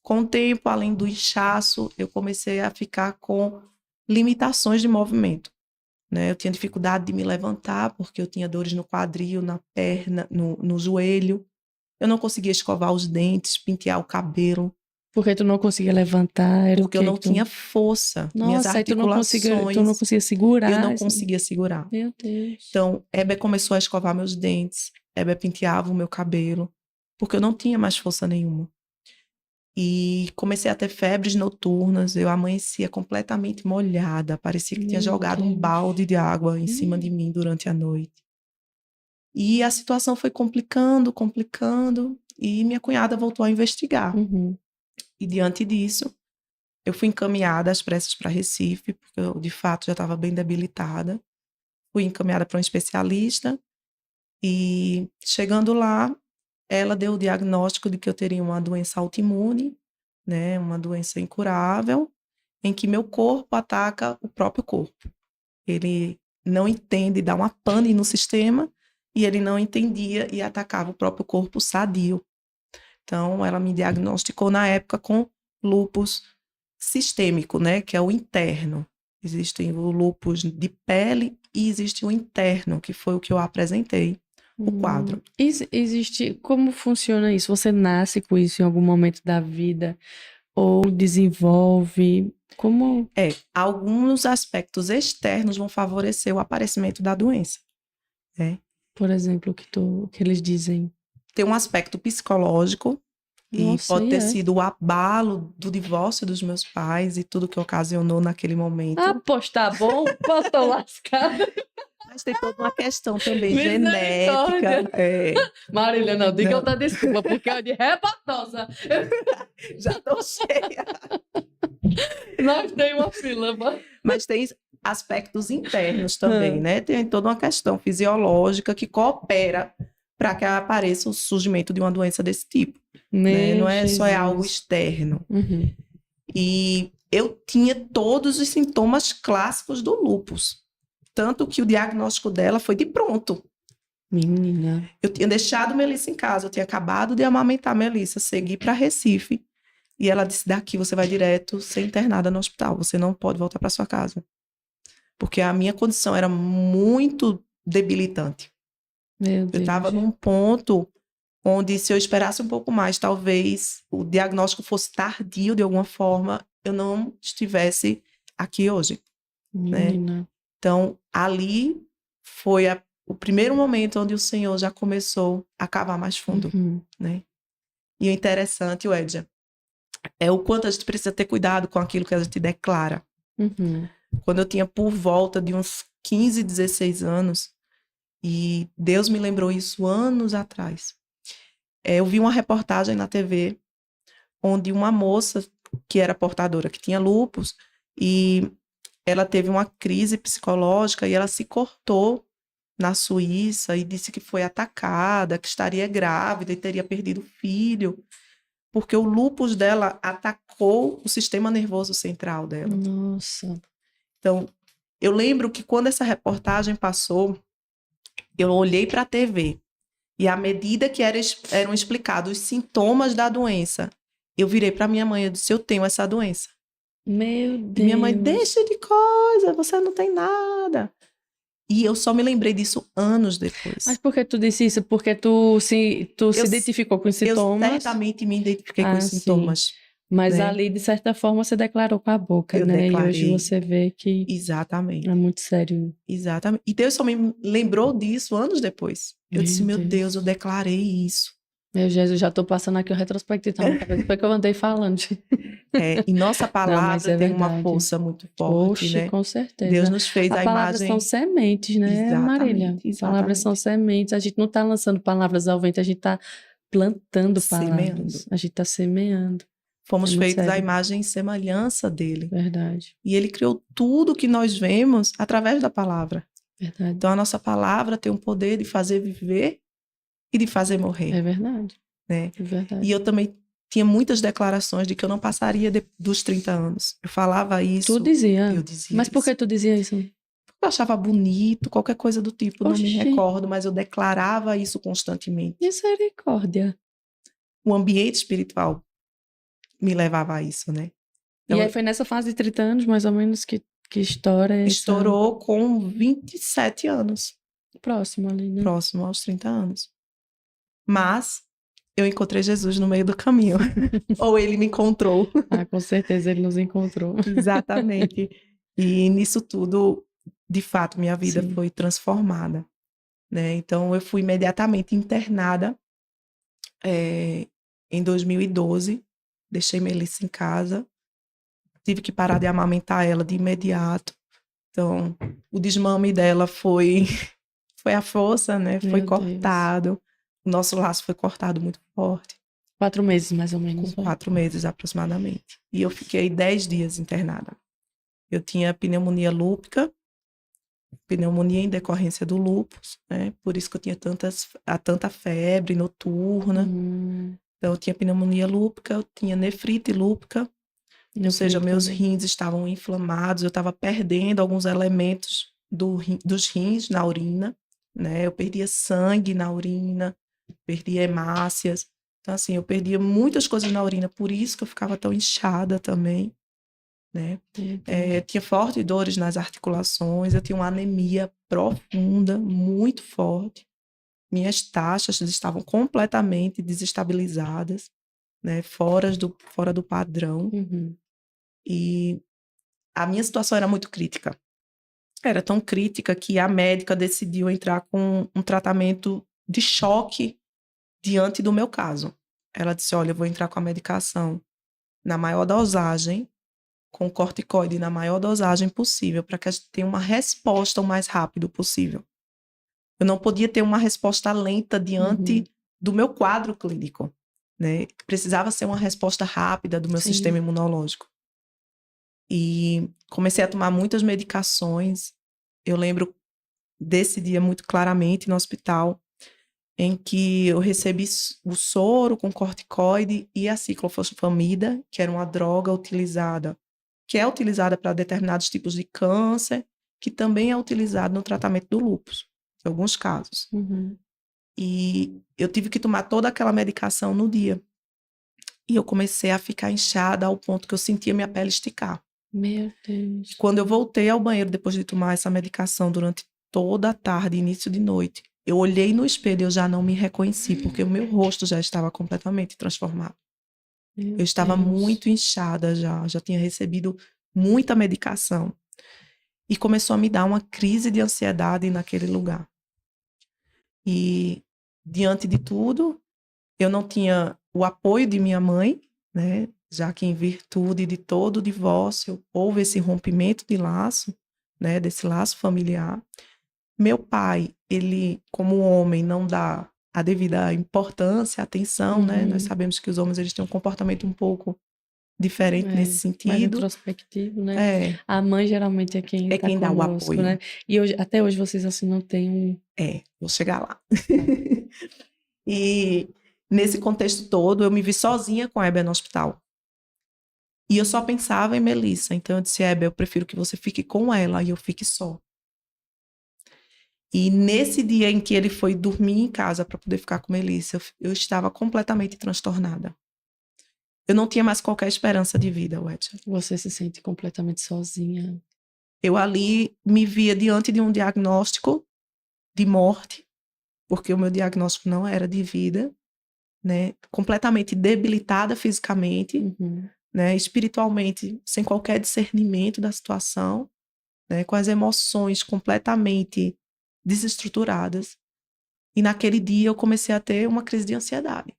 Com o tempo, além do inchaço, eu comecei a ficar com limitações de movimento, né? Eu tinha dificuldade de me levantar, porque eu tinha dores no quadril, na perna, no joelho. Eu não conseguia escovar os dentes, pentear o cabelo. Porque tu não conseguia levantar, era o Porque eu quê? não tinha força. Minhas Nossa, aí tu não articulações, conseguia segurar. eu não conseguia segurar. Meu Deus. Então, Heber começou a escovar meus dentes. Heber penteava o meu cabelo. Porque eu não tinha mais força nenhuma. E comecei a ter febres noturnas. Eu amanhecia completamente molhada. Parecia que tinha Meu jogado um Deus. balde de água em cima de mim durante a noite. E a situação foi complicando. E minha cunhada voltou a investigar. Uhum. E diante disso, eu fui encaminhada às pressas para Recife, porque eu, de fato, já estava bem debilitada. Fui encaminhada para um especialista. E chegando lá, ela deu o diagnóstico de que eu teria uma doença autoimune, né, uma doença incurável, em que meu corpo ataca o próprio corpo. Ele não entende, dá uma pane no sistema, e ele não entendia e atacava o próprio corpo sadio. Então, ela me diagnosticou na época com lúpus sistêmico, né, que é o interno. Existem o lúpus de pele e existe o interno, que foi o que eu apresentei, o quadro. Existe, como funciona isso? Você nasce com isso em algum momento da vida ou desenvolve? Como? Alguns aspectos externos vão favorecer o aparecimento da doença, né? Por exemplo, que eles dizem? Tem um aspecto psicológico, e Nossa, pode ter sido o abalo do divórcio dos meus pais e tudo que ocasionou naquele momento. Ah, pois tá bom, pô, tô lascada. Mas tem toda uma questão também Misericórdia. genética. Marília, não, diga Não. outra desculpa, porque é de repatosa. Já tô cheia. Nós temos uma fila, mas... Mas tem aspectos internos também, né? Tem toda uma questão fisiológica que coopera para que apareça o surgimento de uma doença desse tipo, né? Não é só algo externo. Uhum. E eu tinha todos os sintomas clássicos do lúpus. Tanto que o diagnóstico dela foi de pronto. Menina. Eu tinha deixado Melissa em casa, eu tinha acabado de amamentar Melissa, segui para Recife. E ela disse, daqui você vai direto ser internada no hospital, você não pode voltar para sua casa. Porque a minha condição era muito debilitante. Meu Deus. Eu estava num ponto onde, se eu esperasse um pouco mais, talvez o diagnóstico fosse tardio de alguma forma, eu não estivesse aqui hoje. Menina. Né? Então, ali foi o primeiro momento onde o Senhor já começou a cavar mais fundo. Uhum. Né? E o interessante, Edja, é o quanto a gente precisa ter cuidado com aquilo que a gente declara. Uhum. Quando eu tinha por volta de uns 15, 16 anos, e Deus me lembrou isso anos atrás. Eu vi uma reportagem na TV onde uma moça que era portadora, que tinha lúpus, e ela teve uma crise psicológica e ela se cortou na Suíça e disse que foi atacada, que estaria grávida e teria perdido o filho, porque o lúpus dela atacou o sistema nervoso central dela. Nossa. Então, eu lembro que quando essa reportagem passou, eu olhei para a TV e à medida que eram explicados os sintomas da doença, eu virei para minha mãe e disse, eu tenho essa doença. Meu Deus. E minha mãe, deixa de coisa, você não tem nada. E eu só me lembrei disso anos depois. Mas por que tu disse isso? Porque tu se identificou com os sintomas? Eu certamente me identifiquei com os sintomas. Sim. Mas né? Ali, de certa forma, você declarou com a boca, eu né? Declarei. E hoje você vê que Exatamente. é muito sério. Exatamente. E Deus só me lembrou disso anos depois. Eu disse, meu Deus, eu declarei isso. Meu Jesus, já estou passando aqui o retrospectivo na cabeça, foi que eu andei falando. E nossa palavra tem verdade. uma força muito forte, Oxe, né? com certeza. Deus nos fez a palavras imagem... são sementes, né, Marília? Palavras são sementes. A gente não está lançando palavras ao vento, a gente está plantando palavras. A gente está semeando. Fomos feitos à imagem e semelhança dele. Verdade. E ele criou tudo que nós vemos através da palavra. Verdade. Então, a nossa palavra tem o poder de fazer viver e de fazer morrer. É verdade. Né? É verdade. E eu também tinha muitas declarações de que eu não passaria dos 30 anos. Eu falava isso. Tu dizia? Eu dizia. Mas por que tu dizia isso? Porque eu achava bonito, qualquer coisa do tipo. Oxi. Não me recordo, mas eu declarava isso constantemente. Misericórdia. O ambiente espiritual me levava a isso, né? Então, e aí foi nessa fase de 30 anos, mais ou menos, que estoura essa... Estourou com 27 anos. Próximo ali, né? Próximo aos 30 anos. Mas eu encontrei Jesus no meio do caminho. Ou ele me encontrou. Com certeza ele nos encontrou. Exatamente. E nisso tudo, de fato, minha vida Sim. foi transformada, né? Então, eu fui imediatamente internada em 2012. Deixei Melissa em casa. Tive que parar de amamentar ela de imediato. Então, o desmame dela foi a força, né? Foi cortado. Deus. O nosso laço foi cortado muito forte. 4 meses, mais ou menos. Com 4 meses, aproximadamente. E eu fiquei 10 dias internada. Eu tinha pneumonia lúpica, pneumonia em decorrência do lúpus, né? Por isso que eu tinha tanta febre noturna. Então, eu tinha pneumonia lúpica, eu tinha nefrite lúpica, ou seja, meus rins estavam inflamados, eu estava perdendo alguns elementos dos rins na urina, né? Eu perdia sangue na urina, perdia hemácias. Então, assim, eu perdia muitas coisas na urina, por isso que eu ficava tão inchada também, né? Tinha fortes dores nas articulações, eu tinha uma anemia profunda, muito forte. Minhas taxas estavam completamente desestabilizadas, né? Fora do padrão. E a minha situação era muito crítica. Era tão crítica que a médica decidiu entrar com um tratamento de choque diante do meu caso. Ela disse, olha, eu vou entrar com a medicação na maior dosagem, com corticoide na maior dosagem possível, para que a gente tenha uma resposta o mais rápido possível. Eu não podia ter uma resposta lenta diante do meu quadro clínico, né? Precisava ser uma resposta rápida do meu sistema imunológico. E comecei a tomar muitas medicações. Eu lembro desse dia muito claramente no hospital, em que eu recebi o soro com corticoide e a ciclofosfamida, que era uma droga que é utilizada para determinados tipos de câncer, que também é utilizado no tratamento do lúpus, em alguns casos. E eu tive que tomar toda aquela medicação no dia. E eu comecei a ficar inchada ao ponto que eu sentia minha pele esticar. Meu Deus. Quando eu voltei ao banheiro depois de tomar essa medicação durante toda a tarde, início de noite, eu olhei no espelho e eu já não me reconheci, porque o meu rosto já estava completamente transformado. Eu estava muito inchada já tinha recebido muita medicação. E começou a me dar uma crise de ansiedade naquele lugar. E, diante de tudo, eu não tinha o apoio de minha mãe, né? Já que em virtude de todo o divórcio, houve esse rompimento de laço, né? Desse laço familiar. Meu pai, ele, como homem, não dá a devida importância, atenção, né? Nós sabemos que os homens eles têm um comportamento um pouco diferente nesse sentido. Mais introspectivo, né? A mãe geralmente é quem dá o apoio, né? E hoje, até hoje vocês assim não têm um... vou chegar lá. E nesse contexto todo, eu me vi sozinha com a Hebe no hospital. E eu só pensava em Melissa. Então eu disse, Hebe, eu prefiro que você fique com ela e eu fique só. E nesse dia em que ele foi dormir em casa para poder ficar com Melissa, eu estava completamente transtornada. Eu não tinha mais qualquer esperança de vida, Wetcher. Você se sente completamente sozinha. Eu ali me via diante de um diagnóstico de morte, porque o meu diagnóstico não era de vida, né? Completamente debilitada fisicamente, né? Espiritualmente, sem qualquer discernimento da situação, né? Com as emoções completamente desestruturadas. E naquele dia eu comecei a ter uma crise de ansiedade.